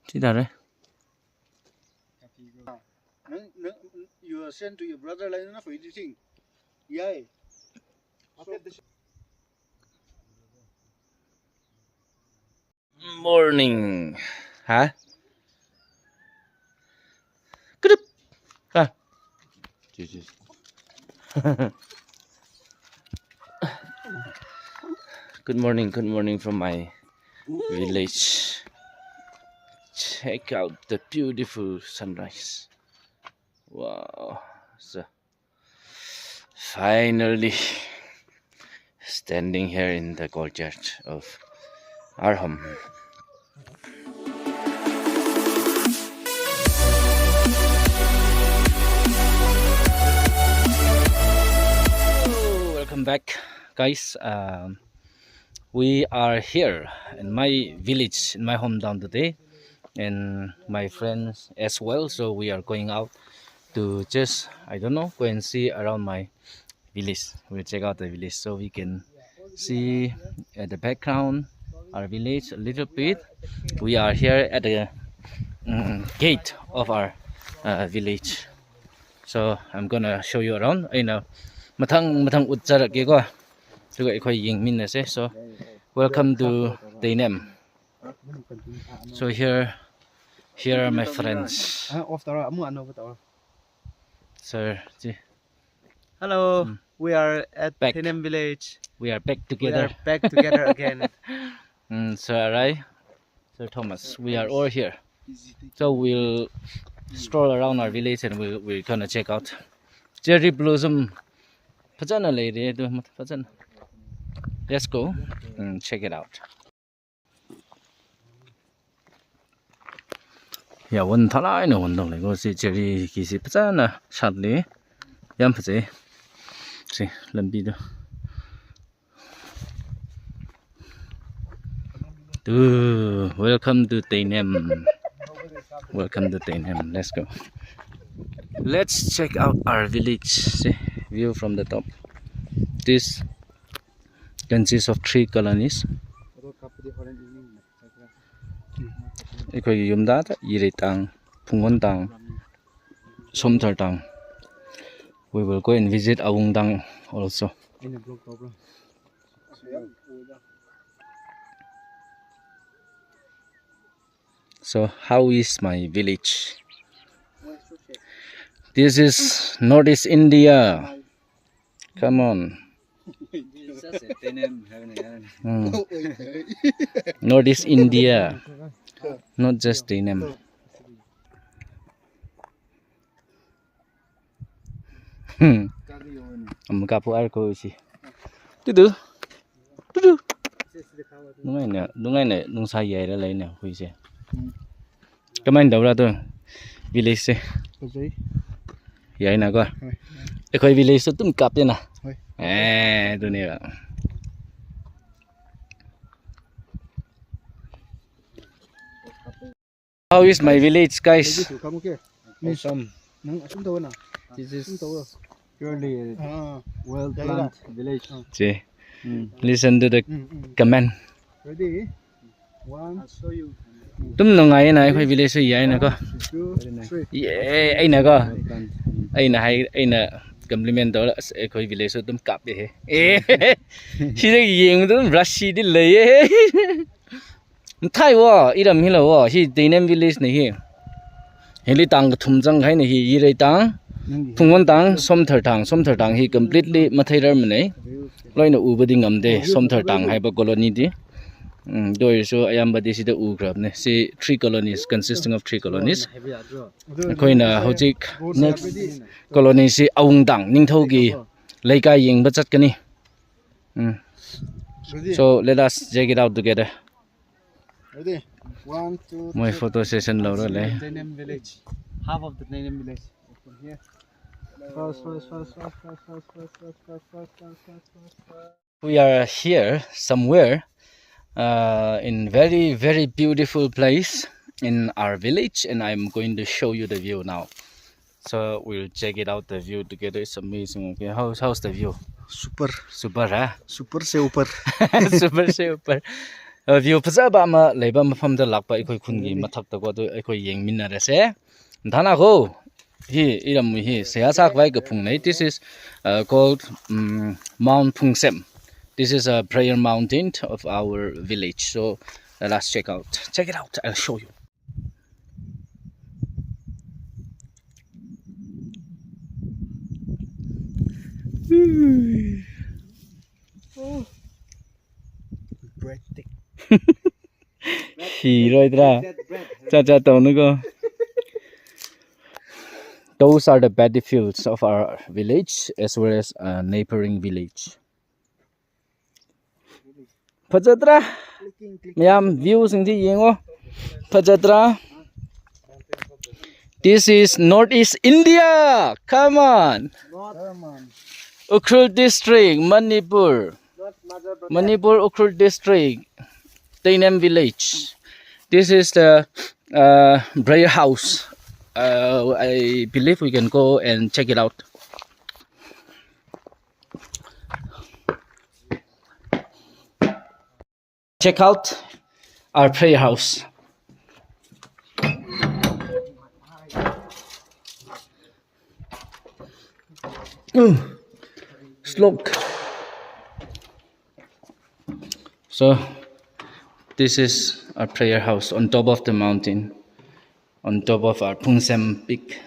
Chị đặt đấy. You send to your brother like enough for eating. Yeah. Morning. Hả? Cứ à. Good morning from my village. Check out the beautiful sunrise. Wow. So finally standing here in the courtyard of our home. Welcome back, guys. We are here in my village, in my hometown today, and my friends as well. So we are going out to just, I don't know, go and see around my village. We'll check out the village so we can see at the background our village a little bit. We are here at the gate of our village. So I'm gonna show you around. I know mathang utjarake ko. So welcome to Teinem. So here are my friends. Sir, hello, we are at Teinem village. We are back together. Again. Sir Arai, Sir Thomas, we are all here. So we'll stroll around our village and we're gonna check out cherry blossom. Let's go and check it out. Yeah, one thalai no one like go see cherry kisi pazana shadli yam paze. See, lambi do. Welcome to Teinem. Welcome to Teinem. Let's go. Let's check out our village. See, view from the top. This consists of 3 colonies. Yumda, Yiritang, Pungondang, Somtartang. We will go and visit Awungdang also. So how is my village? This is Northeast India. Come on. Northeast India, not just Teinem. Kapu arko si. Tudu. Nungai ne nungsa yai ra lai ne hui se. Kamain dau ra to village se. Yai na ko. Ekhoi village to tum kap na. How is my village, guys? Awesome. This is purely well-planned village. See, listen to the comment. Ready? One. I'll show you. Tum no ngai na ekhoi village se yai na ko. Yeah, ai na ko. Ai na compliment đó là khối village số tôm cặp vậy he, khi đó nhìn tôm Russia đi lấy he, Thái quá, ý làm gì đâu quá, khi Teinem village này he, hiện tại cái thùng răng hay này he, ý đây tang, thùng văn tang, som thở tang he completely material mình này, loại nó u body ngầm đây, som thở tang hay bao colony đi. Đôi số ayam body si the ugrab ne si 3 colonies consisting of 3 colonies. Khoi na hojik next colony si Awungdang Ningthau gi leikai yeng ba chat kani. So let us check it out together. Ready? 1, 2. My photo session lo ro le. Teinem village. Half of the Teinem village. From here. First. We are here somewhere in very beautiful place in our village, and I'm going to show you the view now. So we'll check it out the view together. It's amazing. Okay, how's the view? Super, huh? super se upar. Super. view phajaba ama leiba mafamda lakpa ekhoi khungi mathakta ko do ekhoi yengminare se dhana ko hi iram hi seya sak vai ka phung nei. This is called Mount Phungsem. This is a prayer mountain of our village. So let's check it out. I'll show you. Breathtaking. Those are the battlefields of our village as well as a neighboring village. Fajadra mayam views in the yengo. Fajadra. This is Northeast India. Come on. Ukhrul district, Manipur. Manipur Ukhrul district, Teinem village. This is the prayer house. I believe we can go and check it out. Check out our prayer house. Slope. So this is our prayer house on top of the mountain, on top of our Phungsem peak.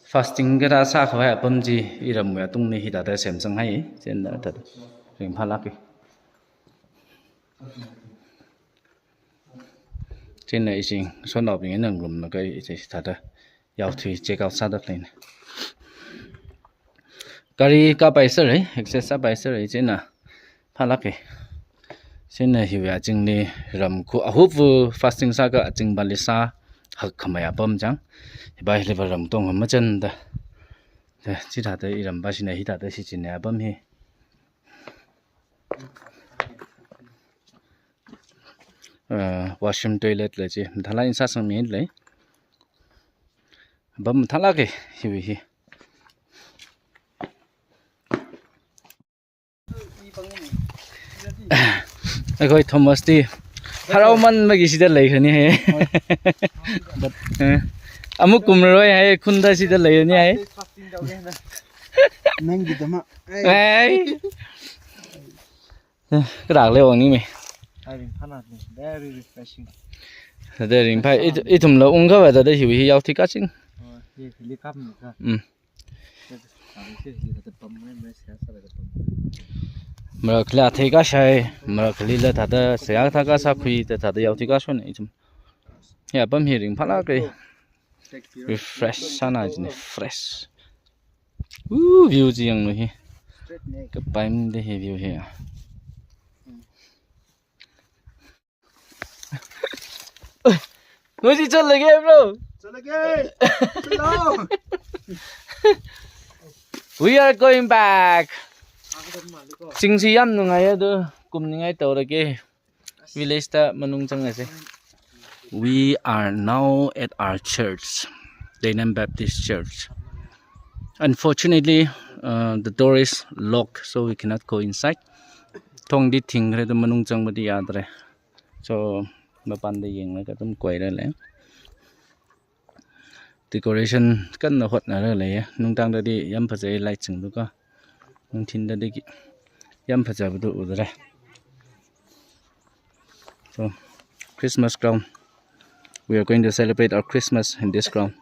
Fasting cái ra sa khói à bấm gì iram mẹ tung ni hita ta xem sang hay trên đó thật hình pha lắc trên này gì số nộp những năng gồm là cái gì thật đó giàu thủy check out sa đất lên cái cá bài sợi ấy exercise bài sợi ấy trên là pha lắc trên này hiểu à chừng này ram khu à húp fasting sa cái chừng balisa học không ai bấm chẳng bài level ram tông mà chân đó chỉ thà tới ram ba xin này thà tới xin này bấm hi washroom toilet là gì thằng lại sát sang miếng lấy bấm thằng lại cái hiểu hi Aku Thomas di haraman bagi sida lagi ni hai. Amu kumroi hai khunda sida lagi ni hai. Nang di dama. Hai. Kerak lewang ni me. Having fun at me. Very refreshing. Ada ring pai itum lo ung ka ba da hiu hi yau thi ka ching. Ye li kap ni ka. Mà là thấy cái sai mà cái là thật là sẽ thay cái sao khi thật là giàu thì cái số này chung nhà bấm hiện phát là cái refresh sana chứ fresh view gì vậy này cái bánh để view here nói gì chơi lại game bro Chơi game. Hello. We are going back. Chính si ăn ngay ở đó cùng ngay tàu cái village ta manung chang ase. We are now at our church, Teinem Baptist Church. Unfortunately, the door is locked, so we cannot go inside. Thong đi thình rồi tụi manung chang badi yad rồi. So mapan đi yeng cái tụm quay ra lại. Decoration kan na hot na ra lại. Nung tang đó đi yam phật dây light chừng đó có. Nung thin đó đi yam phật dây badu udra. So Christmas ground. We are going to celebrate our Christmas in this ground.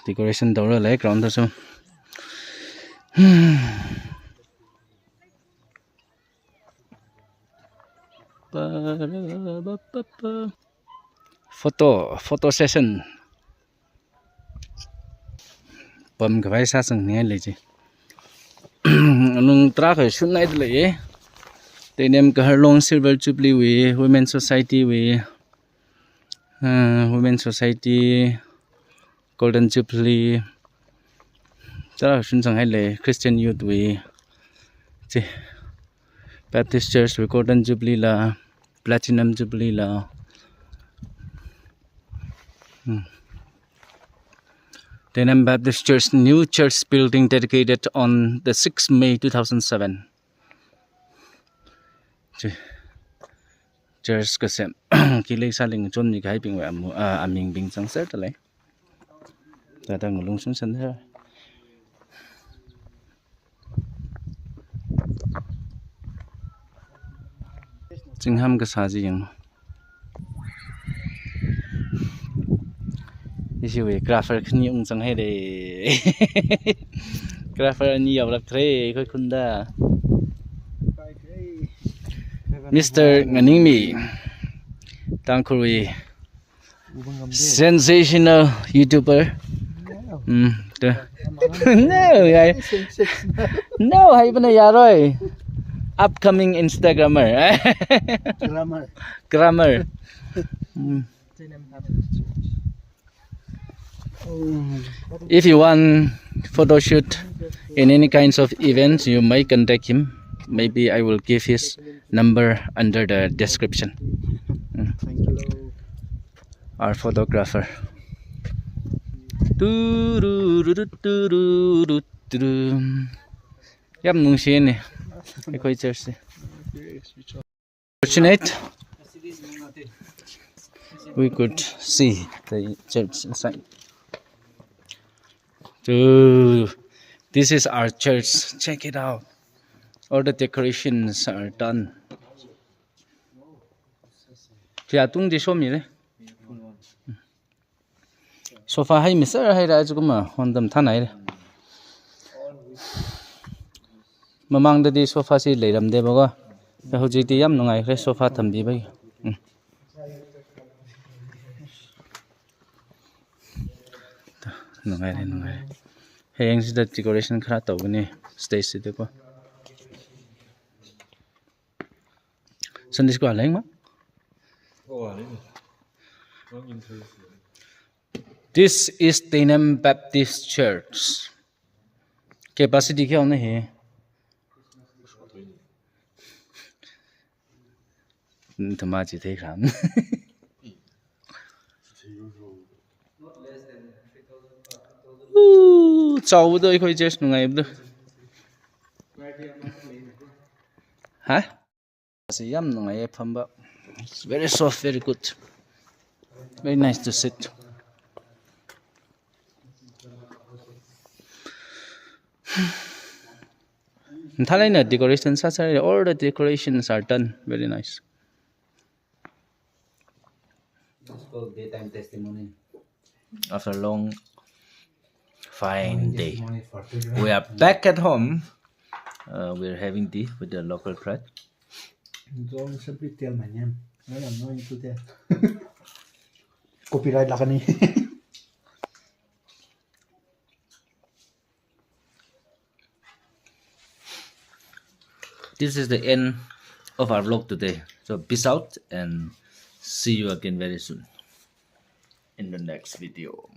Decoration đâu ra lấy ground đó sao? Photo session. Bấm cái vai sát sang nghe lấy chứ. Nung tra cái shoot night lấy. Teinem cái long silver jubilee with Women's Society with Women's Society Golden Jubilee. Tra shoot sang hay lấy Christian Youth with Baptist Church with Golden Jubilee là Platinum Jubilee là Teinem Baptist Church, new church building dedicated on the 6th May 2007. Church ka sem kilay saling chon ni kai ping wa aming bing sang ser ta lai ta ta ngulung sun san ha jingham ka sa ji yang isi we grapher khni ung chang he de grapher ni yaw lak thre khoi khunda Mr. Nganingmi Tangkuri sensational YouTuber. No, no, hay ba na yaroy? Upcoming Instagrammer. Grammar. If you want photo shoot in any kinds of events, you may contact him. Maybe I will give his number under the description. Thank you. Our photographer. Yam nung siya ni. Ikoy church. Fortunate. We could see the church inside. This is our church. Check it out. All the decorations are done. Kaya tung di show me le. Sofa hay miser hay ra ju kuma hondam thanai le. Mamang da di sofa si leiram de baga. Ya hoji ti yam nungai kre sofa thambi bai. Nungai le nungai. Heng si da decoration khara taw ni stage si de ko. Sunday school aleng ma? This is Teinem Baptist Church. Capacity kya na hai? Thamaji dekh raha. Chau do khoi church nungai bu. Ha? Yam nungai phamba. It's very soft, very good. Very nice to sit. Thalaina decorations, all the decorations are done. Very nice. It's called daytime testimony. After a long, fine day, we are back at home. We're having tea with the local bread. Don't simply tell my name. I am not into that. Copyright lakani. This is the end of our vlog today. So peace out and see you again very soon in the next video.